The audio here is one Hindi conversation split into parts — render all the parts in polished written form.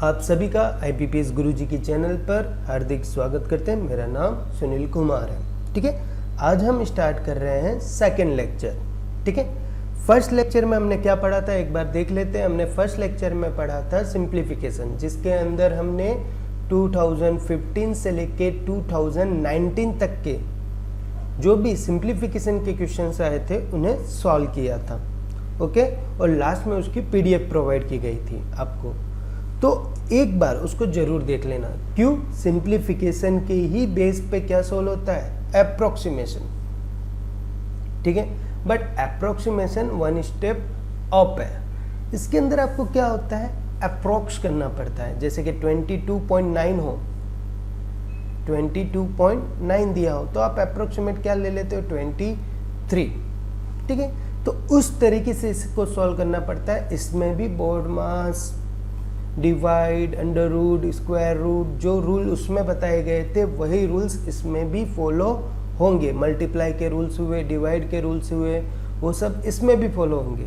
आप सभी का IPPS गुरुजी की चैनल पर हार्दिक स्वागत करते हैं। मेरा नाम सुनील कुमार है। ठीक है, आज हम स्टार्ट कर रहे हैं सेकंड लेक्चर। ठीक है, फर्स्ट लेक्चर में हमने क्या पढ़ा था एक बार देख लेते हैं। हमने फर्स्ट लेक्चर में पढ़ा था सिंप्लीफिकेशन, जिसके अंदर हमने 2015 से लेके 2019 तक के जो भी सिंप्लीफिकेशन के क्वेश्चंस आए थे उन्हें सॉल्व किया था। ओके, और लास्ट में उसकी PDF प्रोवाइड की गई थी आपको, तो एक बार उसको जरूर देख लेना। क्यों? सिंप्लीफिकेशन के ही बेस पे क्या सोल्व होता है? अप्रोक्सीमेशन। ठीक है, but approximation one step up है। इसके अंदर आपको क्या होता है? अप्रोक्स करना पड़ता है। जैसे कि 22.9 हो, 22.9 दिया हो तो आप अप्रोक्सीमेट क्या ले लेते हो? 23। ठीक है, तो उस तरीके से इसको सॉल्व करना पड़ता है। इसमें भी BODMAS, divide, under root, square root, जो रूल उसमें बताए गए थे वही रूल्स इसमें भी फॉलो होंगे। मल्टीप्लाई के रूल्स हुए, डिवाइड के रूल्स हुए, वो सब इसमें भी फॉलो होंगे।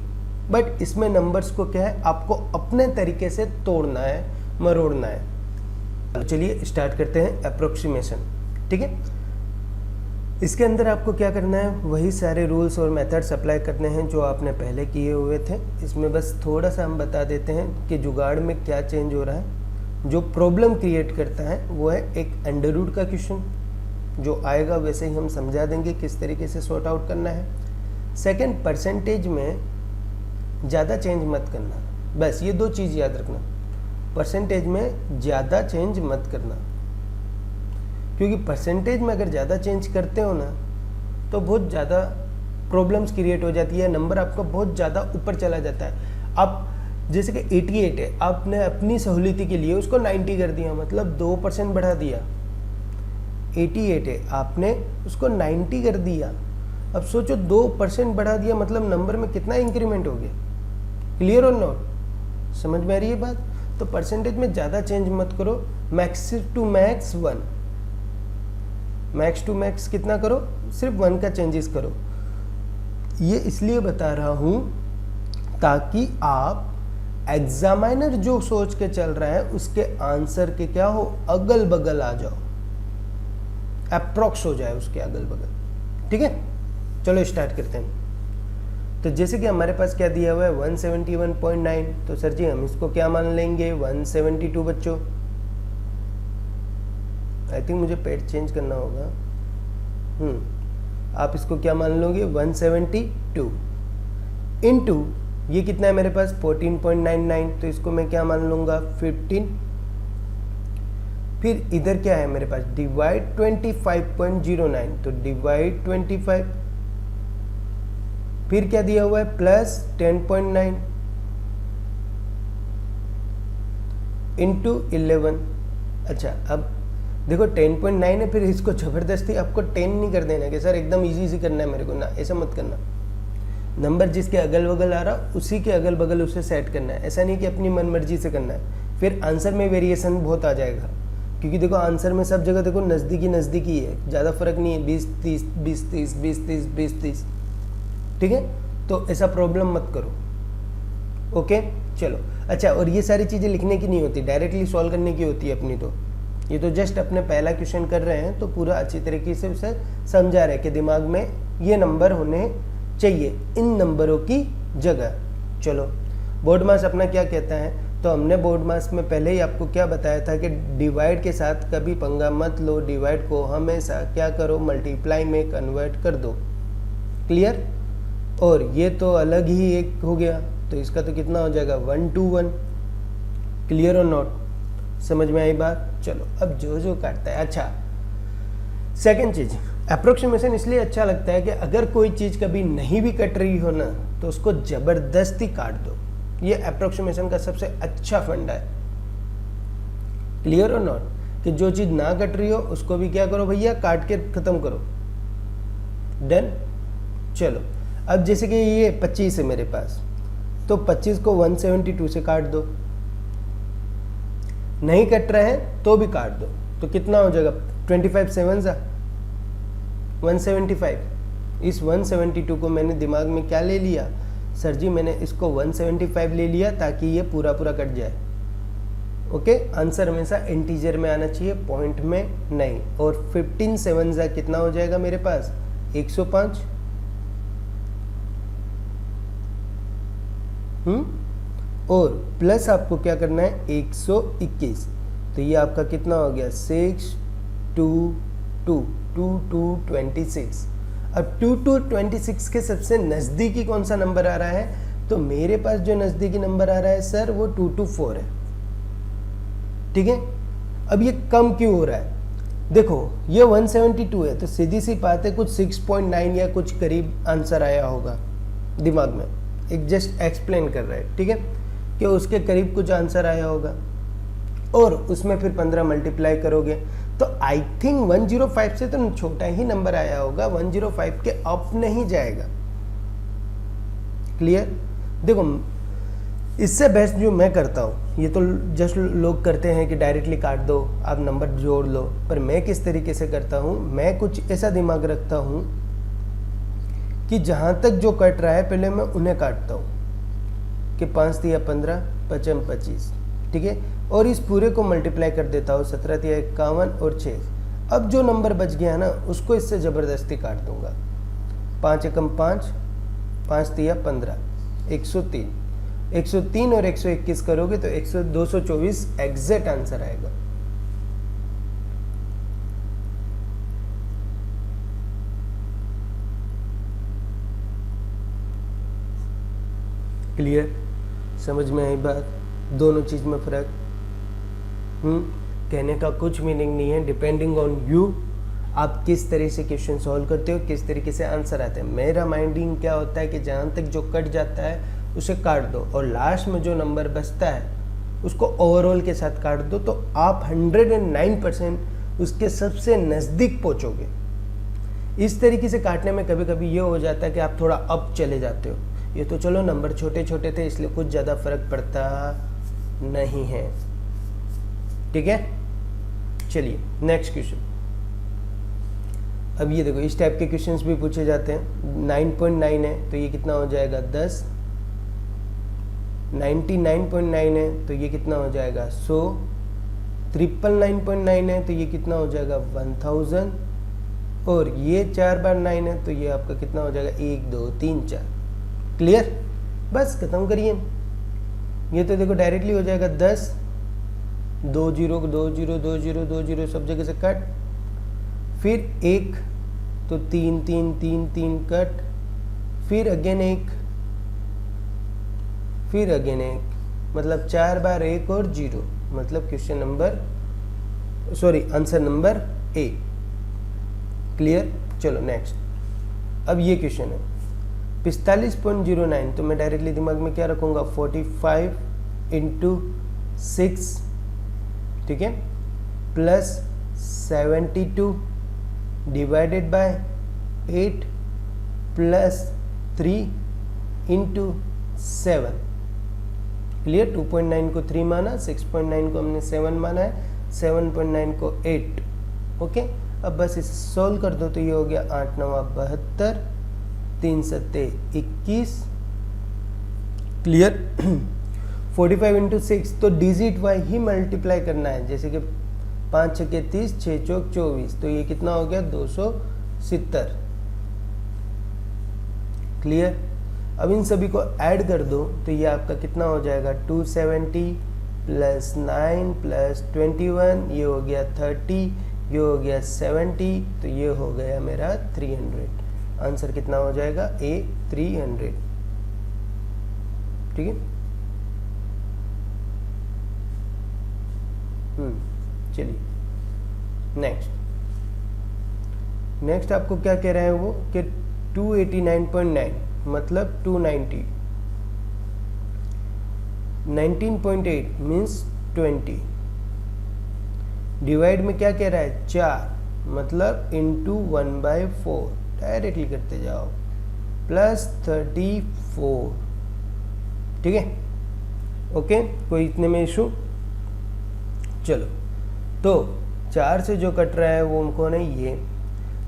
बट इसमें नंबर्स को क्या है, आपको अपने तरीके से तोड़ना है, मरोड़ना है। चलिए स्टार्ट करते हैं अप्रोक्सीमेशन। ठीक है, इसके अंदर आपको क्या करना है, वही सारे रूल्स और मेथड्स अप्लाई करने हैं जो आपने पहले किए हुए थे। इसमें बस थोड़ा सा हम बता देते हैं कि जुगाड़ में क्या चेंज हो रहा है। जो प्रॉब्लम क्रिएट करता है वो है एक अंडर रूट का क्वेश्चन, जो आएगा वैसे ही हम समझा देंगे किस तरीके से सॉर्ट आउट करना है। सेकंड, परसेंटेज में ज़्यादा चेंज मत करना, बस ये दो चीज़ याद रखना। परसेंटेज में ज़्यादा चेंज मत करना, क्योंकि परसेंटेज में अगर ज़्यादा चेंज करते हो ना तो बहुत ज़्यादा प्रॉब्लम्स क्रिएट हो जाती है। नंबर आपका बहुत ज़्यादा ऊपर चला जाता है। आप जैसे कि 88 है, आपने अपनी सहूलियत के लिए उसको 90 कर दिया, मतलब 2% बढ़ा दिया। 88 है, आपने उसको 90 कर दिया। अब सोचो 2% बढ़ा दिया, मतलब नंबर में कितना इंक्रीमेंट हो गया। क्लियर और नॉट? समझ में आ रही है बात? तो परसेंटेज में ज़्यादा चेंज मत करो। Max to max 1, max to max कितना करो? सिर्फ 1 का चेंजेस करो। ये इसलिए बता रहा हूं ताकि आप एग्जामिनर जो सोच के चल रहा है उसके आंसर के क्या हो, अगल बगल आ जाओ, अप्रोक्स हो जाए उसके अगल बगल। ठीक है, चलो स्टार्ट करते हैं। तो जैसे कि हमारे पास क्या दिया हुआ है 171.9, तो सर जी हम इसको क्या मान लेंगे? 172 बच्चों। आई थिंक मुझे पेड चेंज करना होगा। आप इसको क्या मान लोगे? 172 इंटू ये कितना है मेरे पास? 14.99, तो इसको मैं क्या मान लूँगा? 15। फिर इधर क्या है मेरे पास? डिवाइड 25.09, तो डिवाइड 25। फिर क्या दिया हुआ है? Plus 10.9 into 11। अच्छा, अब देखो 10.9 है, फिर इसको ज़बरदस्ती आपको 10 नहीं कर देना कि सर एकदम इजी करना है मेरे को, ना ऐसा मत करना। नंबर जिसके अगल बगल आ रहा उसी के अगल बगल उसे सेट करना है। ऐसा नहीं कि अपनी मनमर्जी से करना है, फिर आंसर में वेरिएशन बहुत आ जाएगा। क्योंकि देखो आंसर में सब जगह देखो नज़दीकी है, ज़्यादा फर्क नहीं है, 20-30 20-30 20-30 20-30। ठीक है, तो ऐसा प्रॉब्लम मत करो। ओके, चलो। अच्छा, और ये सारी चीज़ें लिखने की नहीं होती, डायरेक्टली सॉल्व करने की होती है अपनी। तो ये तो जस्ट अपने पहला क्वेश्चन कर रहे हैं, तो पूरा अच्छी तरीके से उसे समझा रहे कि दिमाग में ये नंबर होने चाहिए इन नंबरों की जगह। चलो, बोर्ड मास अपना क्या कहता है? तो हमने बोर्ड मास में पहले ही आपको क्या बताया था कि डिवाइड के साथ कभी पंगा मत लो। डिवाइड को हमेशा क्या करो? मल्टीप्लाई में कन्वर्ट कर दो। क्लियर? और ये तो अलग ही एक हो गया, तो इसका तो कितना हो जाएगा? 1 to 1। क्लियर और नॉट? समझ में आई बात? चलो, अब जो काटता है। अच्छा, सेकंड चीज, अप्रोक्सीमेशन इसलिए अच्छा लगता है कि अगर कोई चीज कभी नहीं भी कट रही हो ना तो उसको जबरदस्ती काट दो। ये अप्रोक्सीमेशन का सबसे अच्छा फंडा है। क्लियर और नॉट? कि जो चीज ना कट रही हो उसको भी क्या करो भैया? काट के खत्म करो। डन? चलो, अब जैसे कि ये 25 है मेरे पास, तो 25 को 172 से काट दो। नहीं कट रहे हैं तो भी काट दो, तो कितना हो जाएगा? 25 7 175। इस 172 को मैंने दिमाग में क्या ले लिया? सर जी मैंने इसको 175 ले लिया ताकि ये पूरा कट जाए। ओके, आंसर हमेशा इंटीजर में आना चाहिए, पॉइंट में नहीं। और 15 7 कितना हो जाएगा मेरे पास 105। और प्लस आपको क्या करना है 121, तो ये आपका कितना हो गया 6 2 2 2 2 26। अब 2 2 26 के सबसे नज़दीकी कौन सा नंबर आ रहा है, तो मेरे पास जो नज़दीकी नंबर आ रहा है सर वो 224 है। ठीक है, अब ये कम क्यों हो रहा है, देखो ये 172 है, तो सीधी सी बात है कुछ 6.9 या कुछ करीब आंसर आया होगा दिमाग में, एक जस्ट एक्सप्लेन कर रहा है। ठीक है, कि उसके करीब कुछ आंसर आया होगा और उसमें फिर 15 मल्टीप्लाई करोगे तो आई थिंक 105 से तो छोटा ही नंबर आया होगा, 105 के अप नहीं जाएगा। क्लियर, देखो इससे बेस्ट जो मैं करता हूँ, ये तो जस्ट लोग करते हैं कि डायरेक्टली काट दो, आप नंबर जोड़ लो, पर मैं किस तरीके से करता हूँ, मैं कुछ ऐसा दिमाग रखता हूँ कि जहाँ तक जो कट रहा है पहले मैं उन्हें काटता हूँ कि 5 तिया 15 5 25, ठीक है, और इस पूरे को मल्टीप्लाई कर देता हूँ 17 तिया 51 और 6। अब जो नंबर बच गया ना उसको इससे ज़बरदस्ती काट दूंगा, 5 एकम 5 5 तिया 15 103 103 और 121 करोगे तो 224 एग्जैक्ट आंसर आएगा। क्लियर, समझ में आई बात, दोनों चीज में फर्क। कहने का कुछ मीनिंग नहीं है, डिपेंडिंग ऑन यू, आप किस तरह से क्वेश्चन सॉल्व करते हो, किस तरीके से आंसर आते हैं। मेरा माइंडिंग क्या होता है कि जहाँ तक जो कट जाता है उसे काट दो और लास्ट में जो नंबर बचता है उसको ओवरऑल के साथ काट दो, तो आप 109% उसके सबसे नज़दीक पहुँचोगे। इस तरीके से काटने में कभी कभी ये हो जाता है कि आप थोड़ा अप चले जाते हो, ये तो चलो नंबर छोटे छोटे थे इसलिए कुछ ज़्यादा फर्क पड़ता नहीं है। ठीक है, चलिए नेक्स्ट क्वेश्चन। अब ये देखो इस टाइप के क्वेश्चंस भी पूछे जाते हैं। 9.9 है तो ये कितना हो जाएगा 10, 99.9 है तो ये कितना हो जाएगा 100, 999.9 है तो ये कितना हो जाएगा 1000, और ये 4 बार 9 है तो ये आपका कितना हो जाएगा 1 2 3 4। क्लियर, बस खत्म करिए। ये तो देखो डायरेक्टली हो जाएगा 10, 2 0 2 0 2 0 2 0 सब जगह से कट, फिर 1 तो 3 3 3 3 कट, फिर अगेन 1, फिर अगेन 1, मतलब 4 बार 1 और 0, मतलब question number answer number A. Clear, चलो नेक्स्ट। अब ये क्वेश्चन है 45.09, तो मैं डायरेक्टली दिमाग में क्या रखूंगा 45 × 6, ठीक है, plus 72 divided by 8 plus 3 × 7। Clear, 2.9 को 3 माना, 6.9 को हमने 7 माना है, 7.9 को 8। ओके, अब बस इसे सोल्व कर दो तो ये हो गया 8 9 72, 3 7 21। क्लियर, 45 × 6 तो डिजिट वाई ही मल्टीप्लाई करना है, जैसे कि 5 6 के 30, 6 चौक 24, तो ये कितना हो गया 270। क्लियर, अब इन सभी को ऐड कर दो तो ये आपका कितना हो जाएगा 270 प्लस 9 प्लस 21, ये हो गया 30, ये हो गया 70, तो ये हो गया मेरा 300। आंसर कितना हो जाएगा ए 300। ठीक है, चलिए नेक्स्ट आपको क्या कह रहे हैं वो कि 289.9 मतलब 290, 19.8 मीन्स 20, डिवाइड में क्या कह रहा है 4, मतलब इंटू 1/4, डायरेक्टली करते जाओ, प्लस 34। ठीक है, ओके, कोई इतने में इशू। चलो, तो 4 से जो कट रहा है वो उनको नहीं, ये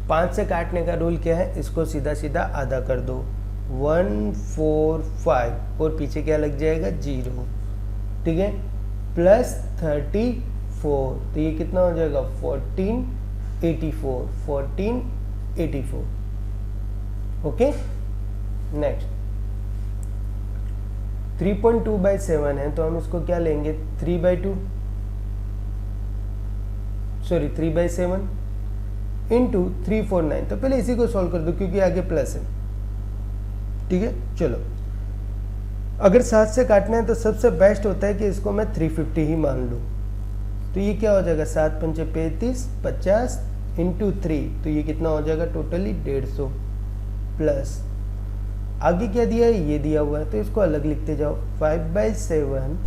5 से काटने का रूल क्या है, इसको सीधा सीधा आधा कर दो, 145, और पीछे क्या लग जाएगा 0। ठीक है, प्लस 34, तो ये कितना हो जाएगा 1484, 1484। ओके, नेक्स्ट 3.2/7 है, तो हम इसको क्या लेंगे 3/2, सॉरी 3/7 इंटू 349। तो पहले इसी को सॉल्व कर दो क्योंकि आगे प्लस है। ठीक है, चलो अगर 7 से काटना है तो सबसे बेस्ट होता है कि इसको मैं 350 ही मान लूँ। तो ये क्या हो जाएगा 7 पंचे 35, 50 इंटू 3, तो ये कितना हो जाएगा टोटली 150 प्लस आगे क्या दिया है, ये दिया हुआ है तो इसको अलग लिखते जाओ 5/7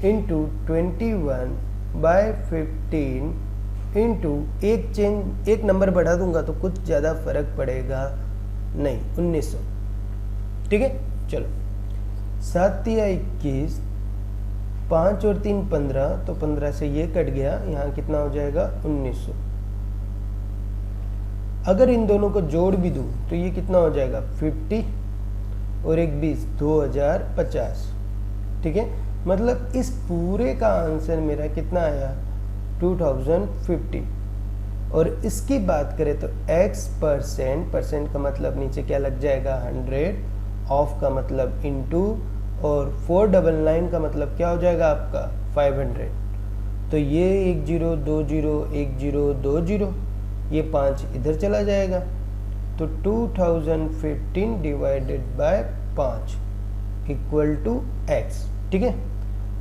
इंटू 21/15 इंटू एक नंबर बढ़ा दूंगा तो कुछ ज़्यादा फर्क पड़ेगा नहीं, 1900। ठीक है, चलो 7 या 21, 5 और 3 15, तो 15 से ये कट गया, यहाँ कितना हो जाएगा 1900। अगर इन दोनों को जोड़ भी दूं तो ये कितना हो जाएगा 50 और एक 20, 2050। ठीक है, मतलब इस पूरे का आंसर मेरा कितना आया 2050। और इसकी बात करें तो x परसेंट का मतलब नीचे क्या लग जाएगा 100, ऑफ का मतलब इनटू, और 499 का मतलब क्या हो जाएगा आपका 500। तो ये 10 20 10 20, ये 5 इधर चला जाएगा, तो 2015 divided by 5 equal to x। ठीक है,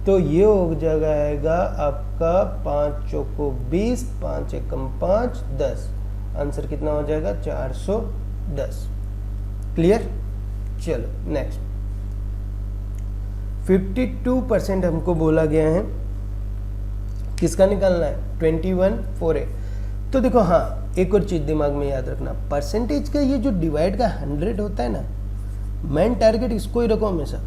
तो ये हो जाएगा आपका 5 चौको 20, 5 एकम 5, 10। आंसर कितना हो जाएगा 410। क्लियर, चलो नेक्स्ट 52% हमको बोला गया है, किसका निकालना है 21/4। तो देखो हाँ, एक और चीज दिमाग में याद रखना, परसेंटेज का ये जो डिवाइड का 100 होता है ना, मेन टारगेट इसको ही रखो हमेशा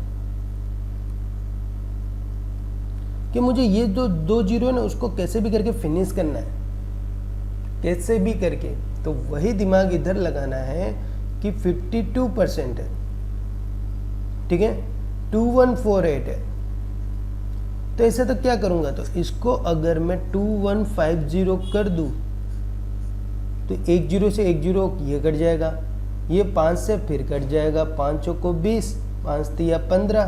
कि मुझे ये जो 2 जीरो है ना उसको कैसे भी करके फिनिश करना है, कैसे भी करके। तो वही दिमाग इधर लगाना है कि 52% है। ठीक है, 2148 है, तो ऐसे तो क्या करूंगा, तो इसको अगर मैं 2150 कर दूं तो 1 0 से 1 0 ये कट जाएगा, ये 5 से फिर कट जाएगा, 5 चौको 20, 5 तिया 15,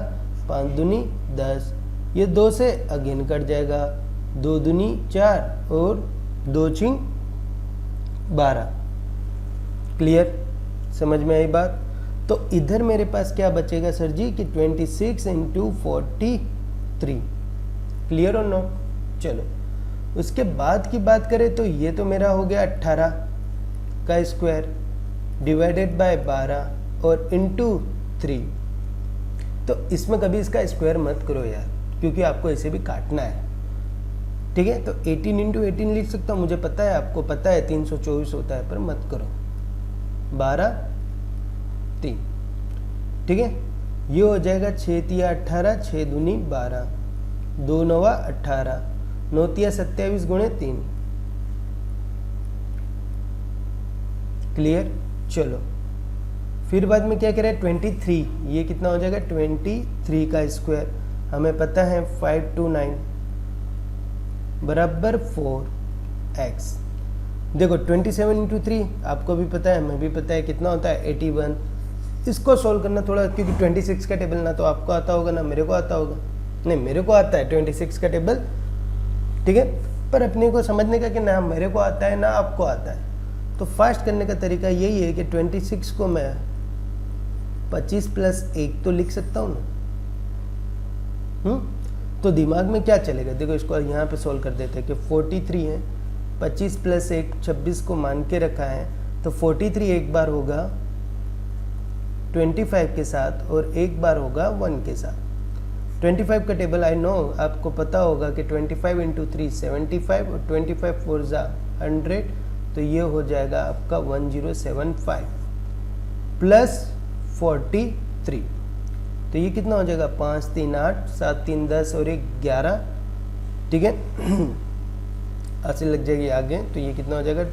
5 दूनी 10, ये 2 से अगेन कट जाएगा, 2 दूनी 4 और 2 छिंग 12। क्लियर, समझ में आई बात। तो इधर मेरे पास क्या बचेगा सर जी कि 26 इंटू 43। क्लियर और नो। चलो उसके बाद की बात करें तो ये तो मेरा हो गया 18 का स्क्वायर डिवाइडेड बाय 12 और इंटू 3। तो इसमें कभी इसका स्क्वायर मत करो यार, क्योंकि आपको ऐसे भी काटना है। ठीक है, तो 18 इंटू 18 लिख सकता हूँ, मुझे पता है, आपको पता है 324 होता है, पर मत करो। 12 3। ठीक है, ये हो जाएगा 6 तिया 18, 6 दूनी 12, 2 नवा 18, 9 तिया 27 गुणे 3। क्लियर, चलो फिर बाद में क्या कह रहा है 23, ये कितना हो जाएगा 23 का स्क्वायर, हमें पता है 529 बराबर 4x। देखो 27 इंटू 3 आपको भी पता है, हमें भी पता है, कितना होता है 81। इसको सॉल्व करना थोड़ा, क्योंकि 26 का टेबल ना तो आपको आता होगा ना मेरे को आता होगा, नहीं मेरे को आता है 26 का टेबल। ठीक है, पर अपने को समझने का कि ना मेरे को आता है ना आपको आता है, तो फास्ट करने का तरीका यही है कि 26 को मैं 25 प्लस 1 तो लिख सकता हूँ ना। तो दिमाग में क्या चलेगा, देखो इसको यहाँ पे सोल्व कर देते हैं कि 43 है, 25 प्लस 1 26 को मान के रखा है, तो 43 एक बार होगा 25 के साथ और एक बार होगा 1 के साथ। 25 का टेबल आई नो आपको पता होगा कि 25 इंटू 3 75 और 25 4 100, तो ये हो जाएगा आपका 1075 प्लस 43। तो ये कितना हो जाएगा 5 3 8, 7 3 10 और 1 11। ठीक है, ऐसे लग जाएगी आगे, तो ये कितना हो जाएगा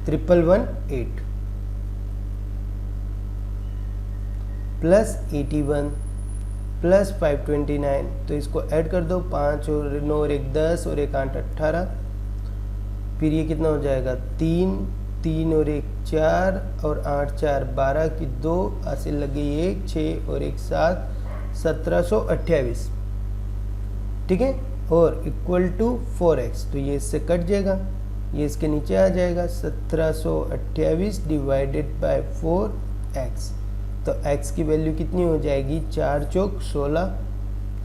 1118 प्लस 81 प्लस 529, तो इसको ऐड कर दो, 5 और 9 और 1 10 और 1 8 18, फिर ये कितना हो जाएगा 3 3 और 1 4 और 8 4 12 की 2 हासिल लगी 1 6 और 1 7 1728, ठीक है, और इक्वल टू 4x, तो ये इससे कट जाएगा, ये इसके नीचे आ जाएगा 1728 डिवाइडेड बाय 4x, तो x की वैल्यू कितनी हो जाएगी 4 चौक 16,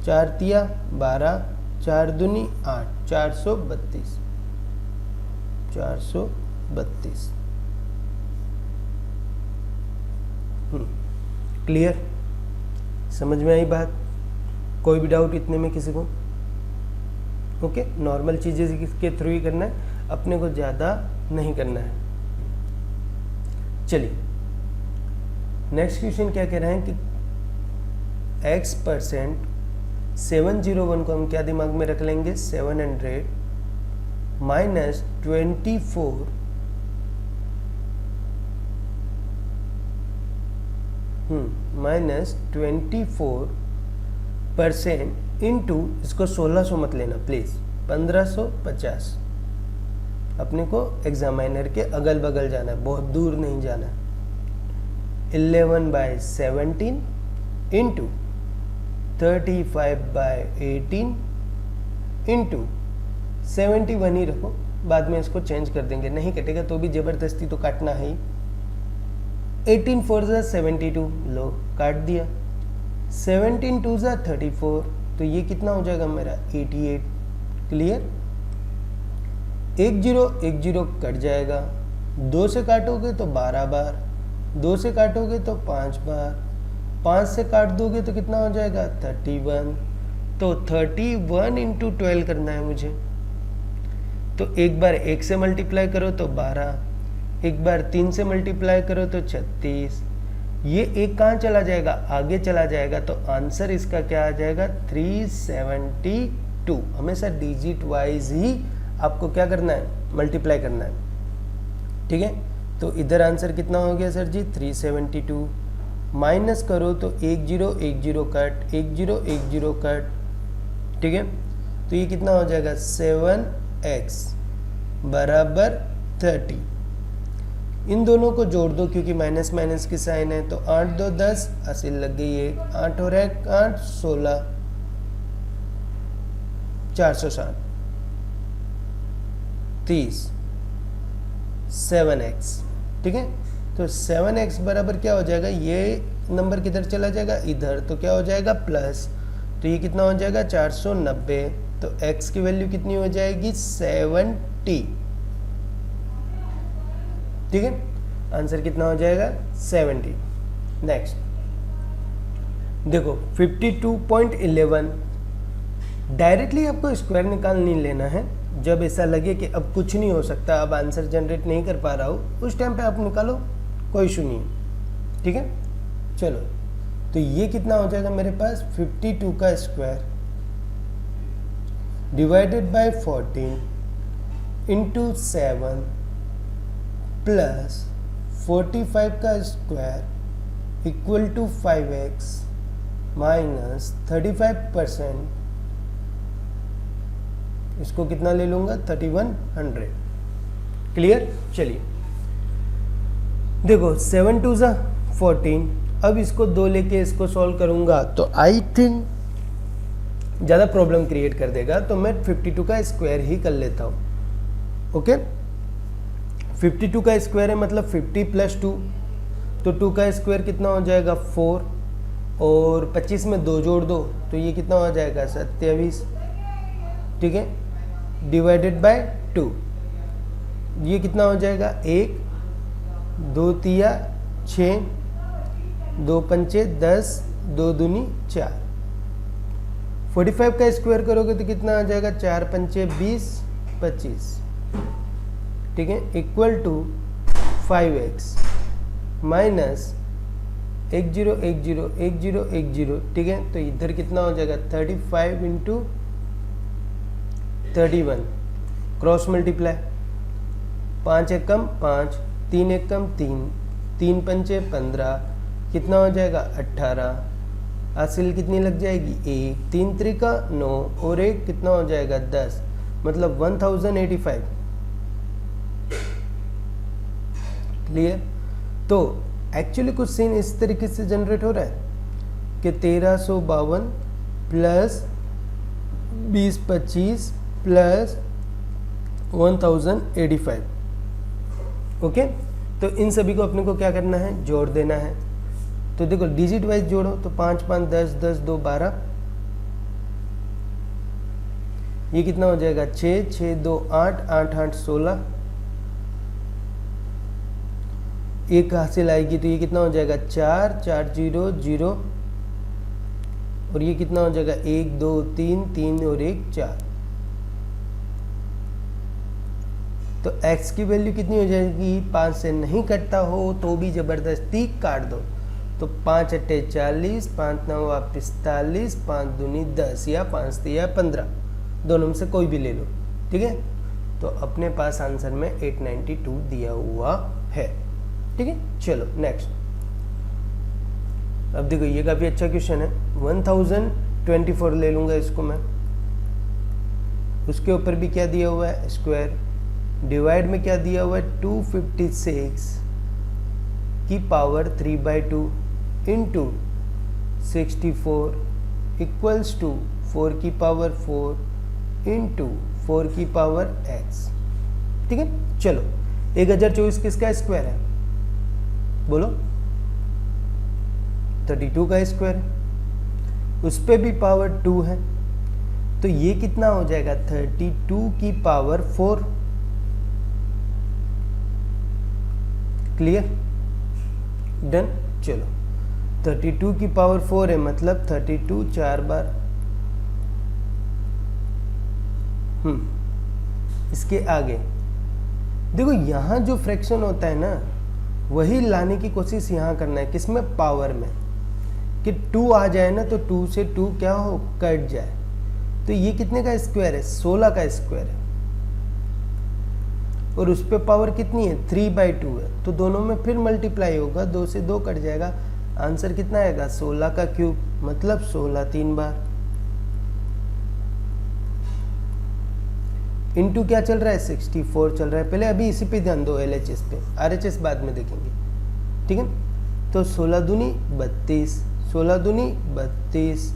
4 तिया 12, 4 दूनी 8, 432, 432। क्लियर, समझ में आई बात? कोई भी डाउट इतने में किसी को? ओके, नॉर्मल चीजें के थ्रू ही करना है, अपने को ज़्यादा नहीं करना है। चलिए नेक्स्ट क्वेश्चन क्या कह रहे हैं कि x% 701 को हम क्या दिमाग में रख लेंगे 700 माइनस 24 माइनस 24% इंटू, इसको 1600 मत लेना प्लीज, 1550। अपने को एग्जामिनर के अगल बगल जाना है, बहुत दूर नहीं जाना है। 11/17 इंटू 35/18 इंटू 71 ही रखो, बाद में इसको चेंज कर देंगे, नहीं कटेगा तो भी जबरदस्ती तो काटना है ही। 18 4 ज़ा 72, लो काट दिया। 17 2 ज़ा 34, तो ये कितना हो जाएगा मेरा 88। क्लियर, 1 0 कट जाएगा, 2 से काटोगे तो 12 बार, 2 से काटोगे तो 5 बार, 5 से काट दोगे तो कितना हो जाएगा 31। तो 31 इंटू 12 करना है मुझे, तो एक बार 1 से मल्टीप्लाई करो तो 12, एक बार 3 से मल्टीप्लाई करो तो 36, ये एक कहाँ चला जाएगा, आगे चला जाएगा, तो आंसर इसका क्या आ जाएगा 372। हमेशा डिजिट वाइज ही आपको क्या करना है, मल्टीप्लाई करना है, ठीक है। तो इधर आंसर कितना हो गया सर जी 372, माइनस करो तो 1 0 कट, 1 0 कट, ठीक है। तो ये कितना हो जाएगा 7x बराबर 30। इन दोनों को जोड़ दो क्योंकि माइनस माइनस की साइन है, तो 8 2 10 हासिल लग गई 1, 8 और 1 8 16, 460, 30, 7x, ठीक है। तो 7x बराबर क्या हो जाएगा, ये नंबर किधर चला जाएगा इधर, तो क्या हो जाएगा प्लस, तो ये कितना हो जाएगा 490, तो x की वैल्यू कितनी हो जाएगी 70, ठीक है। आंसर कितना हो जाएगा 70। नेक्स्ट देखो 52.11, डायरेक्टली आपको स्क्वायर निकाल नहीं लेना है, जब ऐसा लगे कि अब कुछ नहीं हो सकता, अब आंसर जनरेट नहीं कर पा रहा हूँ, उस टाइम पे आप निकालो, कोई इशू नहीं, ठीक है। चलो तो ये कितना हो जाएगा मेरे पास 52 का square divided by 14 into 7 plus 45 का square equal to 5x minus 35%, इसको कितना ले लूंगा 3100। क्लियर, चलिए देखो 7 2 ज़ा 14, अब इसको 2 लेके इसको सॉल्व करूंगा तो आई थिंक ज़्यादा प्रॉब्लम क्रिएट कर देगा, तो मैं 52 का स्क्वायर ही कर लेता हूँ। ओके, 52 का स्क्वायर है मतलब 50 प्लस 2, तो 2 का स्क्वायर कितना हो जाएगा 4, और 25 में 2 जोड़ दो तो ये कितना हो जाएगा 27, ठीक है, डिवाइडेड बाय 2, ये कितना हो जाएगा 1 2 तिया 6, 2 पंचे 10, 2 दूनी 4। 45 का स्क्वायर करोगे तो कितना आ जाएगा 4 पंचे 20 25, ठीक है, इक्वल टू 5x माइनस 1 0 1 0 1 0 1 0, ठीक है। तो इधर कितना हो जाएगा 35 इंटू 31, क्रॉस मल्टीप्लाई, 5 एक कम 5, 3 एक कम 3, 3 पंचे 15, कितना हो जाएगा 18, हासिल कितनी लग जाएगी 1, 3 त्रिका 9 और 1 कितना हो जाएगा 10, मतलब 1085। क्लियर। तो एक्चुअली कुछ सीन इस तरीके से जनरेट हो रहा है कि 1352 प्लस 2025 प्लस 1085। ओके, तो इन सभी को अपने को क्या करना है, जोड़ देना है। तो देखो डिजिट वाइज जोड़ो, तो 5 5 10 10 2 12, ये कितना हो जाएगा 6 6 2 8 8 8 16, एक हासिल आएगी तो ये कितना हो जाएगा 4 4 0 0, और ये कितना हो जाएगा 1 2 3 3 और 1 4। तो x की वैल्यू कितनी हो जाएगी, 5 से नहीं कटता हो तो भी जबरदस्ती काट दो। तो 5 अट्टे 40, 5 9 45, 5 दूनी 10 या 5 3 15, दोनों में से कोई भी ले लो। ठीक है, तो अपने पास आंसर में 892 दिया हुआ है। ठीक है, चलो नेक्स्ट। अब देखो ये काफी अच्छा क्वेश्चन है। 1024 ले लूंगा इसको मैं, उसके ऊपर भी क्या दिया हुआ है स्क्वायर, डिवाइड में क्या दिया हुआ है 256 की पावर 3/2 इंटू 64 इक्वल्स टू 4 की पावर 4 इंटू 4 की पावर x। ठीक है, चलो 1024 किसका स्क्वायर है, बोलो 32 का स्क्वायर है, उस पे भी पावर 2 है, तो ये कितना हो जाएगा 32 की पावर 4। Clear, done. चलो 32 की पावर 4 है, मतलब 32 4 बार। इसके आगे देखो यहाँ जो फ्रैक्शन होता है ना, वही लाने की कोशिश यहाँ करना है, किसमें, पावर में, कि 2 आ जाए ना तो 2 से 2 क्या हो, कट जाए। तो ये कितने का स्क्वायर है, 16 का स्क्वायर है, और उस पे पावर कितनी है 3/2 है, तो दोनों में फिर मल्टीप्लाई होगा, 2 से 2 कट जाएगा, आंसर कितना आएगा 16 का क्यूब, मतलब 16 3 बार। इनटू क्या चल रहा है 64 चल रहा है। पहले अभी इसी पे ध्यान दो, LHS पे, RHS बाद में देखेंगे। ठीक है, तो 16 दूनी 32, 16 दूनी 32,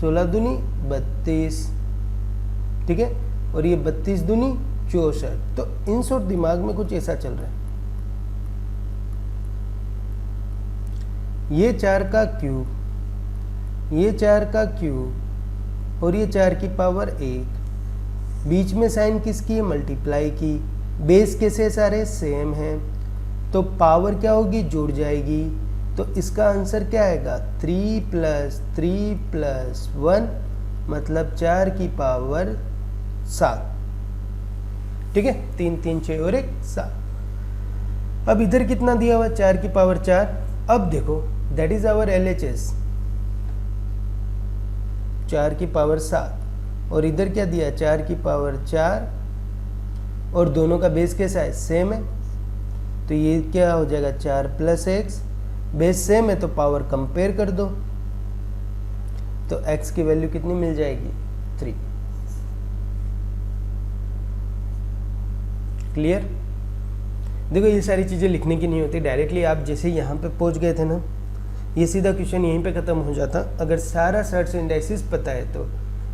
16 दूनी 32। ठीक है, और ये 32 दूनी 64। तो इन शॉर्ट दिमाग में कुछ ऐसा चल रहा है, ये 4 का क्यूब, ये 4 का क्यूब, और ये 4 की पावर 1, बीच में साइन किसकी है, मल्टीप्लाई की, बेस कैसे सारे सेम हैं, तो पावर क्या होगी, जुड़ जाएगी। तो इसका आंसर क्या आएगा 3 + 3 + 1, मतलब 4 की पावर 7। ठीक है, 3 3 6 और 1 7। अब इधर कितना दिया हुआ 4 की पावर 4। अब देखो दैट इज आवर LHS, 4 की पावर 7, और इधर क्या दिया 4 की पावर 4, और दोनों का बेस कैसा है, सेम है, तो ये क्या हो जाएगा 4 + x, बेस सेम है तो पावर कंपेयर कर दो, तो x की वैल्यू कितनी मिल जाएगी 3। क्लियर। देखो ये सारी चीज़ें लिखने की नहीं होती, डायरेक्टली आप जैसे यहाँ पे पहुँच गए थे ना, ये सीधा क्वेश्चन यहीं पे ख़त्म हो जाता। अगर सारा सर्च इंडाइसिस पता है तो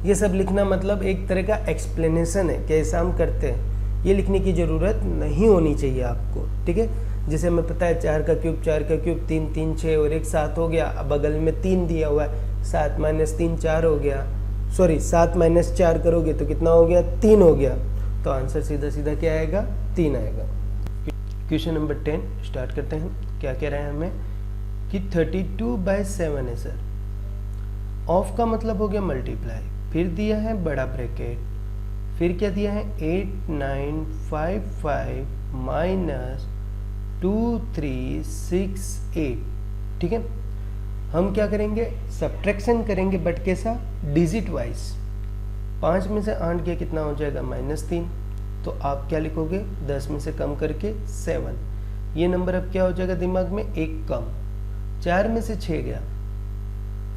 ये सब लिखना मतलब एक तरह का एक्सप्लेनेशन है, कैसा हम करते हैं, ये लिखने की ज़रूरत नहीं होनी चाहिए आपको। ठीक है, जैसे हमें पता है 4 का क्यूब 4 का क्यूब 3 3 6 और 1 7 हो गया। अब बगल में 3 दिया हुआ है, 7 - 3 4 हो गया, सॉरी 7 - 4 करोगे तो कितना हो गया 3 हो गया, तो आंसर सीधा सीधा क्या आएगा 3 आएगा। क्वेश्चन नंबर 10 स्टार्ट करते हैं। क्या कह रहे हैं हमें कि 32/7 है सर, ऑफ का मतलब हो गया मल्टीप्लाई, फिर दिया है बड़ा ब्रैकेट, फिर क्या दिया है 8955 - 2368। ठीक है, हम क्या करेंगे सब्ट्रैक्शन करेंगे, बट कैसा, डिजिट वाइज। 5 में से 8 गया कितना हो जाएगा -3, तो आप क्या लिखोगे 10 में से कम करके 7, ये नंबर अब क्या हो जाएगा दिमाग में 1 कम। 4 में से 6 गया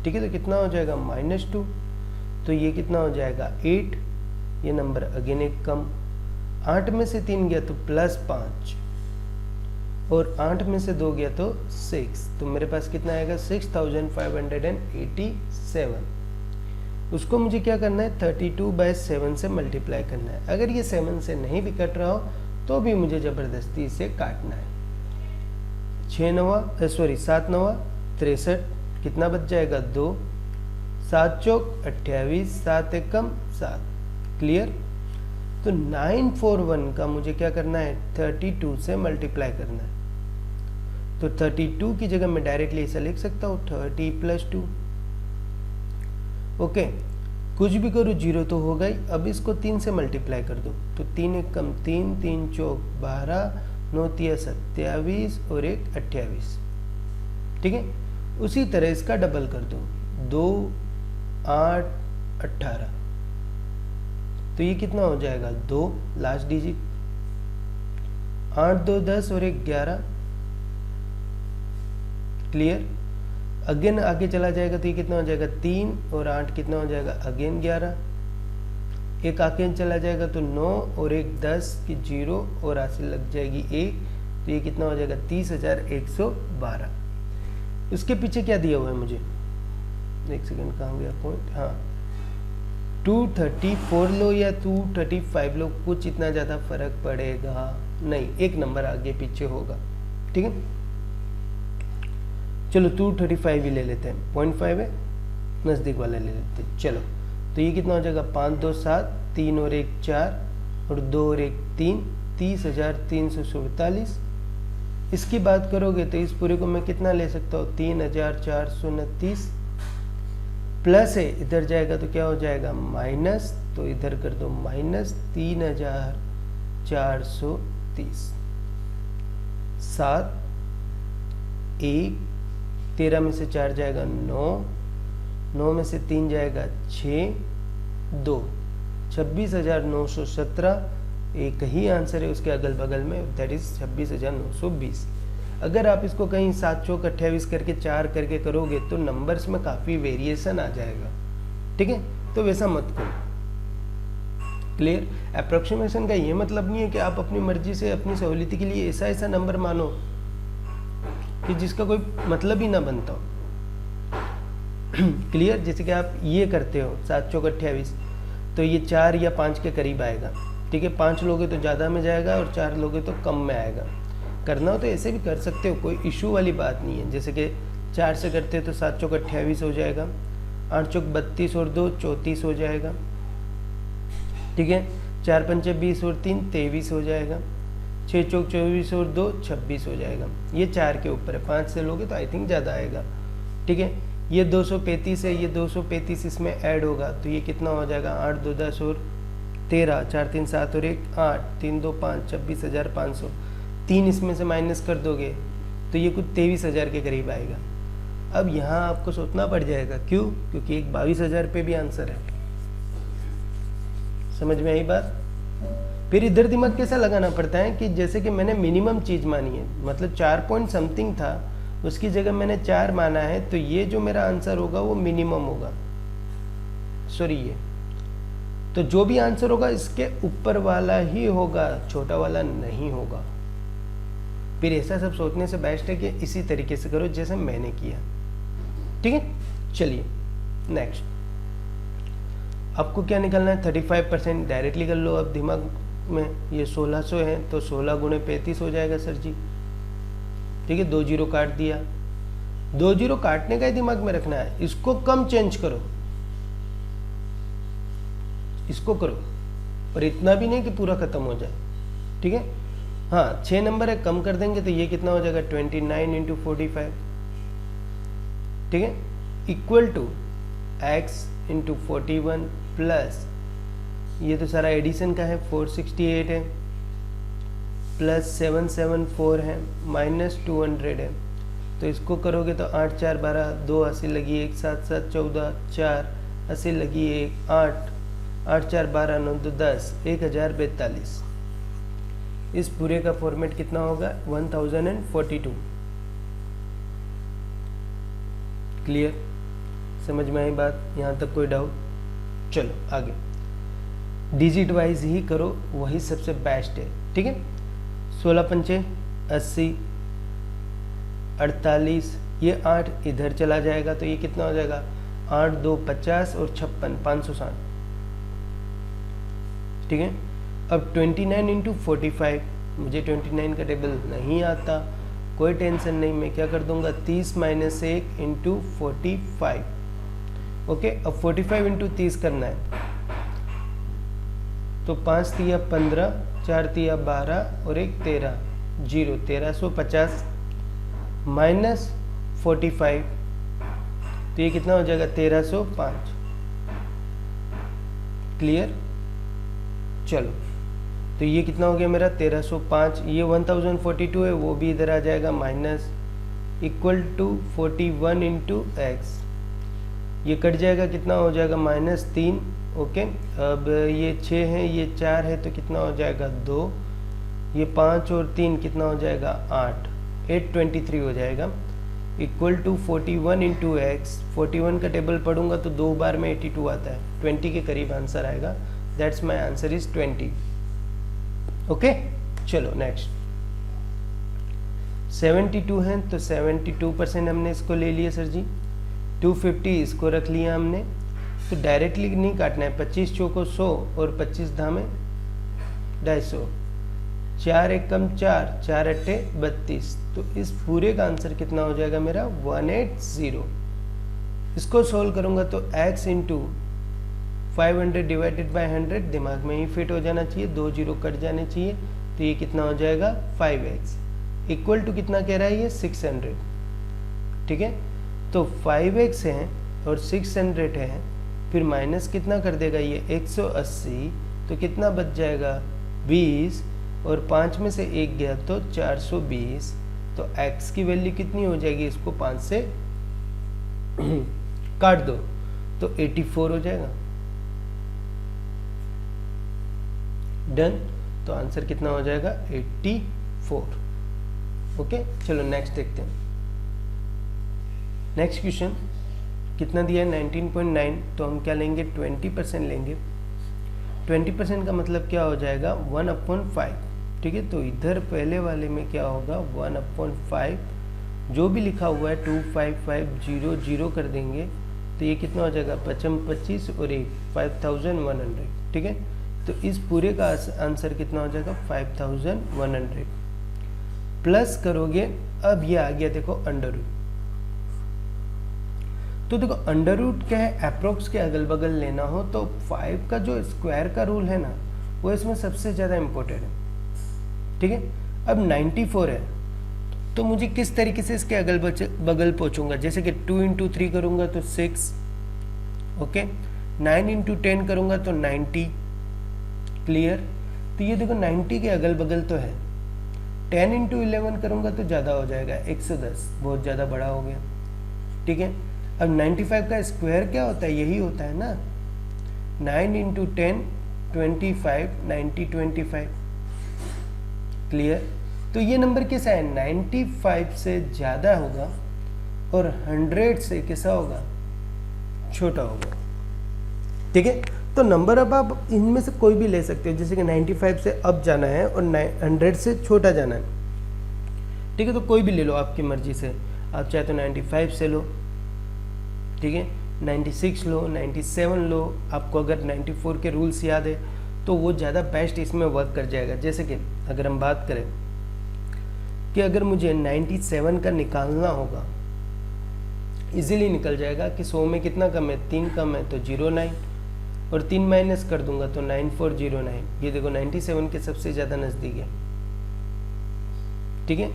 ठीक है, तो कितना हो जाएगा -2, तो ये कितना हो जाएगा 8, ये नंबर अगेन एक कम, 8 में से 3 गया तो +5 और 8 में से 2 गया तो 6, तो मेरे पास कितना आएगा 6587। उसको मुझे क्या करना है 32/7 से मल्टीप्लाई करना है। अगर ये 7 से नहीं भी कट रहा हो तो भी मुझे ज़बरदस्ती इसे काटना है। 7 9 63, कितना बच जाएगा 2, 7 चौक 28, 7 एकम 7, क्लियर। तो 941 का मुझे क्या करना है 32 से मल्टीप्लाई करना है। तो 32 की जगह मैं डायरेक्टली ऐसा लिख सकता हूँ 30 + 2, ओके। कुछ भी करो 0 तो होगा ही। अब इसको 3 से मल्टीप्लाई कर दो, तो 3 एकम 3, 3 चौक 12, 9 तिया 27 और 1 28, ठीक है। उसी तरह इसका डबल कर दो, 2 8 18, तो ये कितना हो जाएगा 2 लास्ट डिजिट, 8 2 10 और 1 11, क्लियर। अगेन आगे चला जाएगा तो ये कितना हो जाएगा 3 और 8 कितना हो जाएगा अगेन 11, एक आगे चला जाएगा तो 9 और 1 10 की 0 और हासिल लग जाएगी 1, तो ये कितना हो जाएगा 30,112। इसके पीछे क्या दिया हुआ है मुझे, एक सेकंड कहाँ गया पॉइंट, हाँ 234 लो या 235 लो, कुछ इतना ज़्यादा फर्क पड़ेगा नहीं, एक नंबर आगे पीछे होगा, ठीक है। चलो 235 ही ले लेते हैं, 0.5 है, नज़दीक वाला ले लेते हैं। चलो तो ये कितना हो जाएगा 5 2 7, 3 और 1 4 और 2 और 1 3, 30,347। इसकी बात करोगे तो इस पूरे को मैं कितना ले सकता हूँ 3,429, प्लस है इधर जाएगा तो क्या हो जाएगा माइनस, तो इधर कर दो -3,430, 7 1, 13 में से 4 जाएगा 9, 9 में से 3 जाएगा 6, 2, 26,917। एक ही आंसर है उसके अगल बगल में, दैट इज 26,920। अगर आप इसको कहीं 7 चौक 28 करके 4 करके करोगे तो नंबर्स में काफ़ी वेरिएशन आ जाएगा, ठीक है। तो वैसा मत करो, क्लियर। अप्रोक्सीमेशन का ये मतलब नहीं है कि आप अपनी मर्जी से अपनी सहूलियत के लिए ऐसा ऐसा नंबर मानो कि जिसका कोई मतलब ही ना बनता हो, क्लियर। जैसे कि आप ये करते हो 7 चौक 28, तो ये 4 या 5 के करीब आएगा, ठीक है। 5 लोगे तो ज़्यादा में जाएगा और 4 लोगे तो कम में आएगा। करना हो तो ऐसे भी कर सकते हो, कोई इशू वाली बात नहीं है। जैसे कि 4 से करते हो तो 7 चौक 28 हो जाएगा, 8 चौक 32 और 2 34 हो जाएगा, ठीक है। 4 पंचे 20 और 3 23 हो जाएगा, 6 चौक 24 और 2 26 हो जाएगा। ये 4 के ऊपर है, 5 से लोगे तो आई थिंक ज़्यादा आएगा, ठीक है। ये 235 है, ये 235 इसमें ऐड होगा तो ये कितना हो जाएगा 8 2 10 और 13, 4 3 7 और 1 8, 3 2 5, 26,500। 3 इसमें से माइनस कर दोगे तो ये कुछ 23,000 के करीब आएगा। अब यहाँ आपको सोचना पड़ जाएगा, क्यों? क्योंकि एक 22,000 पे भी आंसर है। समझ में आई बात? फिर इधर दिमाग कैसा लगाना पड़ता है कि जैसे कि मैंने मिनिमम चीज़ मानी है, मतलब 4 पॉइंट समथिंग था, उसकी जगह मैंने 4 माना है, तो ये जो मेरा आंसर होगा वो मिनिमम होगा। सॉरी, ये तो जो भी आंसर होगा इसके ऊपर वाला ही होगा, छोटा वाला नहीं होगा। फिर ऐसा सब सोचने से बेस्ट है कि इसी तरीके से करो जैसे मैंने किया, ठीक है। चलिए नेक्स्ट, आपको क्या निकालना है 35%। डायरेक्टली कर लो अब दिमाग में, ये 1600 है तो 16 गुणे 35 हो जाएगा सर जी, ठीक है। 2 जीरो काट दिया, 2 जीरो काटने का ही दिमाग में रखना है, इसको कम चेंज करो, इसको करो, और इतना भी नहीं कि पूरा खत्म हो जाए, ठीक है। हाँ 6 नंबर है, कम कर देंगे तो ये कितना हो जाएगा 29 × 45, ठीक है, इक्वल टू x × 41 प्लस ये तो सारा एडिशन का है 468 है, प्लस 774 है, माइनस 200 है। तो इसको करोगे तो 8 4 12, 2 80 लगी 1, 7 7 14, 4 80 लगी 1, 8 8 4 12 9 2 10, 1042। इस पूरे का फॉर्मेट कितना होगा 1042। क्लियर? समझ में आई बात? यहाँ तक कोई डाउट? चलो आगे, डिजिट वाइज ही करो, वही सबसे बेस्ट है। ठीक है, 16 पंचे 80, 48, ये 8 इधर चला जाएगा तो ये कितना हो जाएगा? 8 2 50 और 56 560। ठीक है, अब 29 इंटू 45, मुझे 29 का टेबल नहीं आता, कोई टेंशन नहीं, मैं क्या कर दूंगा 30 माइनस 1 इंटू 45। ओके, अब 45 इंटू 30 करना है, तो 5 तिया 15, 4 तिया 12 और 1 13, 0 1350 माइनस 45, तो ये कितना हो जाएगा 1305। क्लियर? चलो, तो ये कितना हो गया मेरा 1305, ये 1042 है, वो भी इधर आ जाएगा, minus equal to 41 into x, ये कट जाएगा, कितना हो जाएगा -3। ओके, अब ये 6 है, ये 4 है, तो कितना हो जाएगा 2, ये 5 और 3 कितना हो जाएगा 8, 823 हो जाएगा, इक्वल टू 41 इंटू एक्स। 41 का टेबल पढ़ूंगा तो 2 बार में 82 आता है, 20 के करीब आंसर आएगा। That's my answer is 20। Okay, चलो नेक्स्ट, 72 है तो 72% हमने इसको ले लिया सर जी, 250 इसको रख लिया हमने, तो डायरेक्टली नहीं काटना है, 25 चौको 100 और 25 धामे 250, 4 एक कम 4, 4 अट्ठे 32, तो इस पूरे का आंसर कितना हो जाएगा मेरा 180। इसको सोल्व करूंगा तो x इंटू 500 डिवाइडेड बाई 100 दिमाग में ही फिट हो जाना चाहिए, 2 0 कट जाने चाहिए, तो ये कितना हो जाएगा 5x इक्वल टू कितना कह रहा है ये 600। ठीक है, तो 5x है और 600 है, फिर माइनस कितना कर देगा ये 180, तो कितना बच जाएगा 20, और 5 में से 1 गया तो 420, तो x की वैल्यू कितनी हो जाएगी, इसको 5 से काट दो तो 84 हो जाएगा। डन, तो आंसर कितना हो जाएगा 84। ओके, चलो नेक्स्ट देखते हैं। नेक्स्ट क्वेश्चन कितना दिया है 19.9, तो हम क्या लेंगे 20% लेंगे। 20% का मतलब क्या हो जाएगा 1/5। ठीक है, तो इधर पहले वाले में क्या होगा 1/5, जो भी लिखा हुआ है 25500 कर देंगे, तो ये कितना हो जाएगा 25 और 1 5100। ठीक है, तो इस पूरे का आंसर कितना हो जाएगा 5100 प्लस करोगे। अब ये आ गया देखो अंडर रूट, तो देखो अंडर रूट क्या है, अप्रोक्स के अगल बगल लेना हो तो 5 का जो स्क्वायर का रूल है ना, वो इसमें सबसे ज़्यादा इम्पोर्टेंट है। ठीक है, अब 94 है, तो मुझे किस तरीके से इसके अगल बगल पहुंचूंगा, जैसे कि 2 इंटू 3 करूंगा तो 6, ओके, 9 इंटू 10 करूंगा तो 90। क्लियर, तो ये देखो 90 के अगल बगल तो है, 10 इंटू 11 करूंगा तो ज़्यादा हो जाएगा 110, बहुत ज़्यादा बड़ा हो गया। ठीक है, अब 95 का स्क्वायर क्या होता है, यही होता है ना, 9 इंटू 10 25, 90 25। क्लियर, तो ये नंबर कैसा है 95 से ज़्यादा होगा और 100 से कैसा होगा, छोटा होगा। ठीक है, तो नंबर अब आप इनमें से कोई भी ले सकते हो, जैसे कि 95 से अब जाना है और 100 से छोटा जाना है। ठीक है, तो कोई भी ले लो आपकी मर्जी से, आप चाहे तो 95 से लो, ठीक है, 96 लो, 97 लो, आपको अगर 94 के रूल्स याद है तो वो ज़्यादा बेस्ट इसमें वर्क कर जाएगा। जैसे कि अगर हम बात करें कि अगर मुझे 97 का निकालना होगा, इजीली निकल जाएगा कि 100 में कितना कम है, 3 कम है तो 09, और 3 माइनस कर दूंगा तो 9409। ये देखो 97 के सबसे ज़्यादा नज़दीक है। ठीक है,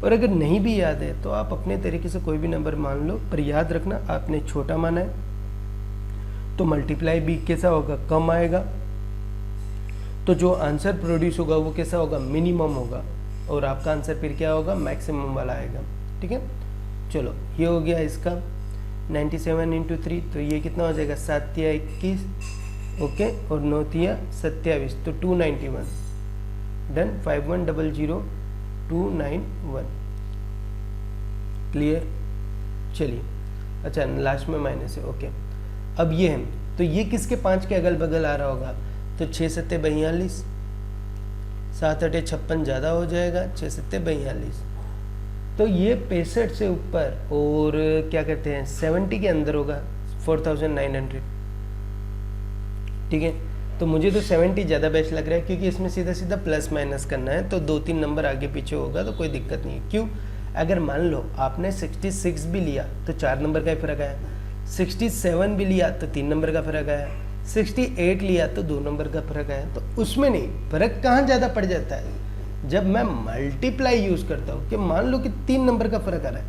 और अगर नहीं भी याद है तो आप अपने तरीके से कोई भी नंबर मान लो, पर याद रखना आपने छोटा माना है तो मल्टीप्लाई भी कैसा होगा, कम आएगा, तो जो आंसर प्रोड्यूस होगा वो कैसा होगा, मिनिमम होगा, और आपका आंसर फिर क्या होगा, मैक्सिमम वाला आएगा। ठीक है, चलो ये हो गया इसका 97 इंटू 3, तो ये कितना हो जाएगा 7 तिया 21, ओके, और 9 तिया 27, तो 291। डन, 5100291। क्लियर, चलिए अच्छा लास्ट में माइनस है, ओके। अब ये है, तो ये किसके 5 के अगल बगल आ रहा होगा, तो 6 सत्ते 42, 7 8 56 ज़्यादा हो जाएगा, 6 सत्ते 42, तो ये 65 से ऊपर और क्या कहते हैं 70 के अंदर होगा 4900, ठीक है। तो मुझे तो 70 ज़्यादा बेस्ट लग रहा है, क्योंकि इसमें सीधा सीधा प्लस माइनस करना है, तो 2-3 नंबर आगे पीछे होगा तो कोई दिक्कत नहीं है। क्यों, अगर मान लो आपने 66 भी लिया तो 4 नंबर का ही फर्क आया, 67 भी लिया तो 3 नंबर का फर्क आया, 68 लिया तो 2 नंबर का फर्क आया। तो उसमें नहीं, फर्क कहाँ ज़्यादा पड़ जाता है, जब मैं मल्टीप्लाई यूज़ करता हूँ, कि मान लो कि 3 नंबर का फर्क आ रहा है,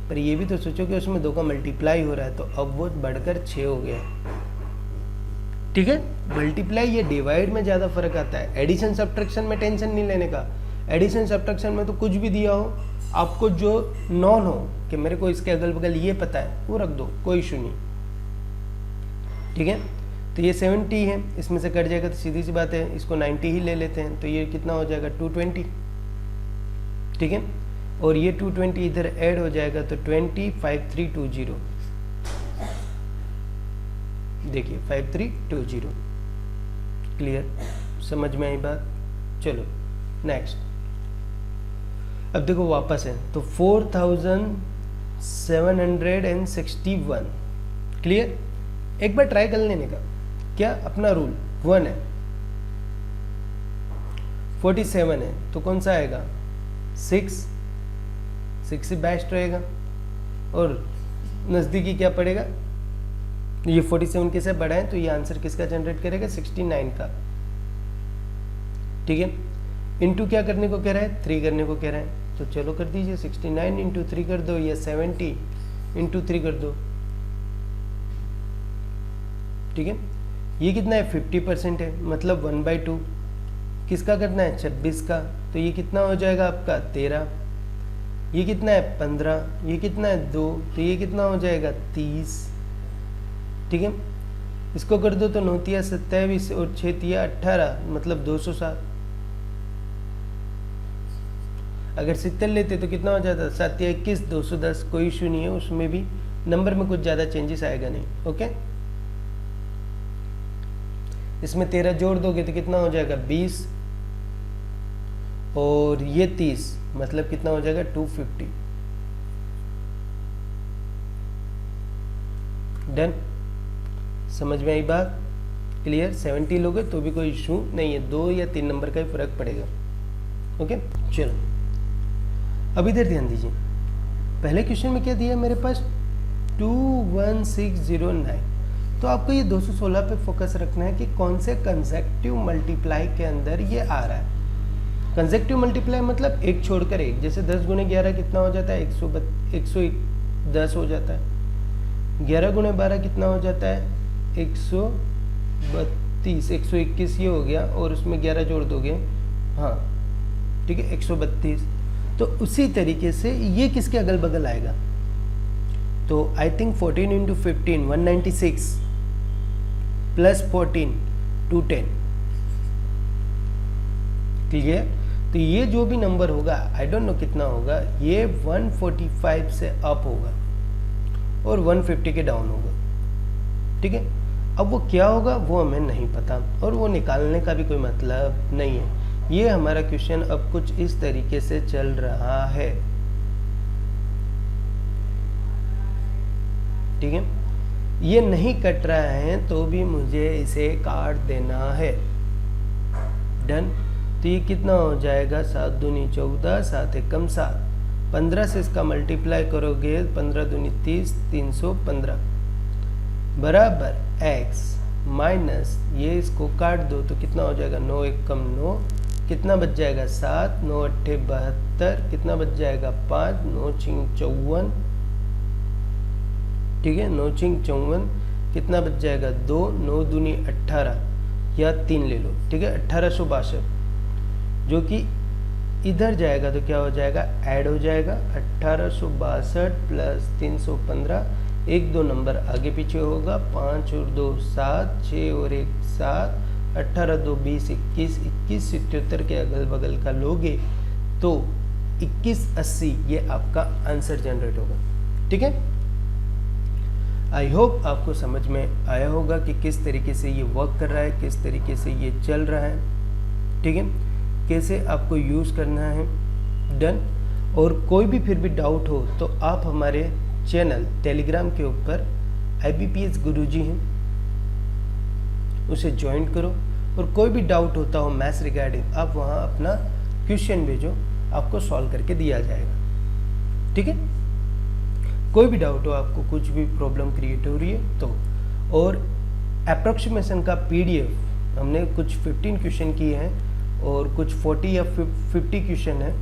पर ये भी तो सोचो कि उसमें 2 का मल्टीप्लाई हो रहा है, तो अब वो बढ़कर 6 हो गया, ठीक है। मल्टीप्लाई या डिवाइड में ज़्यादा फर्क आता है, एडिशन सब्ट्रैक्शन में टेंशन नहीं लेने का। एडिशन सब्ट्रैक्शन में तो कुछ भी दिया हो, आपको जो नॉन हो कि मेरे को इसके अगल बगल ये पता है, वो रख दो, कोई इशू नहीं, ठीक है। तो ये 70 है, इसमें से कट जाएगा तो सीधी सी बात है, इसको 90 ही ले लेते हैं, तो ये कितना हो जाएगा 220, ठीक है। और ये 220 इधर ऐड हो जाएगा तो 205320, देखिए 5320, क्लियर, समझ में आई बात। चलो नेक्स्ट, अब देखो वापस है, तो 4761, क्लियर। एक बार ट्राई कर लेने का, क्या अपना रूल 1 है, 47 है तो कौन सा आएगा 6 से बेस्ट रहेगा, और नज़दीकी क्या पड़ेगा, ये 47 कैसे बड़ा है, तो ये आंसर किसका जनरेट करेगा 69 का, ठीक है। इनटू क्या करने को कह रहा है, 3 करने को कह रहा है, तो चलो कर दीजिए, 69 इंटू 3 कर दो, या 70 इंटू 3 कर दो, ठीक है। ये कितना है 50% है, मतलब 1/2 किसका करना है 26 का, तो ये कितना हो जाएगा आपका 13, ये कितना है 15, ये कितना है 2, तो ये कितना हो जाएगा 30, ठीक है। इसको कर दो तो 9 तिया 27 और 6 तिया 18, मतलब 207। अगर 70 लेते तो कितना हो जाता, 7 तिया 21, 210, कोई इशू नहीं है, उसमें भी नंबर में कुछ ज़्यादा चेंजेस आएगा नहीं, ओके। इसमें 13 जोड़ दोगे तो कितना हो जाएगा 20, और ये 30, मतलब कितना हो जाएगा 250, डन, समझ में आई बात, क्लियर। 70 लोगे तो भी कोई इशू नहीं है, 2 या 3 नंबर का ही फर्क पड़ेगा, ओके। चलो अब इधर ध्यान दीजिए, पहले क्वेश्चन में क्या दिया मेरे पास 21609, तो आपको ये 216 पे फोकस रखना है कि कौन से कंसेक्टिव मल्टीप्लाई के अंदर ये आ रहा है। कंसेक्टिव मल्टीप्लाई मतलब एक छोड़कर एक, जैसे 10 गुणे 11 कितना हो जाता है 110 हो जाता है, 11 गुणे 12 कितना हो जाता है 132, 121 ये हो गया, और उसमें 11 जोड़ दोगे, हाँ ठीक है 132। तो उसी तरीके से ये किसके अगल बगल आएगा, तो I think 14 into 15 196 plus 14 210, clear. तो ये जो भी नंबर होगा आई डोंट नो कितना होगा, ये 145 से अप होगा और 150 के डाउन होगा, ठीक है। अब वो क्या होगा वो हमें नहीं पता, और वो निकालने का भी कोई मतलब नहीं है। ये हमारा क्वेश्चन अब कुछ इस तरीके से चल रहा है, ठीक है। ये नहीं कट रहा है तो भी मुझे इसे काट देना है, डन। तो ये कितना हो जाएगा 7 दूनी 14, 7 एकम 7, 15 से इसका मल्टीप्लाई करोगे 15 दूनी 30, 315 बराबर x माइनस ये इसको काट दो तो कितना हो जाएगा 9 एकम 9, कितना बच जाएगा 7, 9 अट्ठे 72, कितना बच जाएगा 5, 9 छिंग 54, ठीक है 9 छिंग 54, कितना बच जाएगा 2, 9 दूनी 18 या 3 ले लो, ठीक है 1862, जो कि इधर जाएगा तो क्या हो जाएगा ऐड हो जाएगा 1862 प्लस 315, 1-2 नंबर आगे पीछे होगा, 5 और 2 7, 6 और 1 7, 18 2 20 21, 21 77 के अगल बगल का लोगे तो 2180 ये आपका आंसर जनरेट होगा, ठीक है। आई होप आपको समझ में आया होगा कि किस तरीके से ये वर्क कर रहा है, किस तरीके से ये चल रहा है, ठीक है, कैसे आपको यूज़ करना है। डन। और कोई भी फिर भी डाउट हो तो आप हमारे चैनल टेलीग्राम के ऊपर IBPS गुरुजी हैं, उसे ज्वाइन करो, और कोई भी डाउट होता हो मैथ्स रिगार्डिंग आप वहाँ अपना क्वेश्चन भेजो, आपको सॉल्व करके दिया जाएगा, ठीक है। कोई भी डाउट हो, आपको कुछ भी प्रॉब्लम क्रिएट हो रही है तो। और अप्रोक्सीमेशन का PDF हमने कुछ 15 क्वेश्चन किए हैं और कुछ 40 या 50 क्वेश्चन है,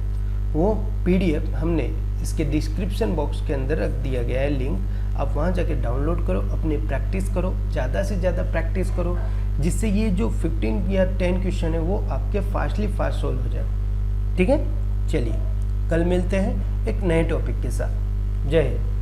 वो PDF हमने इसके डिस्क्रिप्शन बॉक्स के अंदर रख दिया गया है लिंक, आप वहाँ जाके डाउनलोड करो, अपनी प्रैक्टिस करो, ज़्यादा से ज़्यादा प्रैक्टिस करो, जिससे ये जो 15 या 10 क्वेश्चन है वो आपके फास्ट सॉल्व हो जाए, ठीक है। चलिए कल मिलते हैं एक नए टॉपिक के साथ। जय हिंद।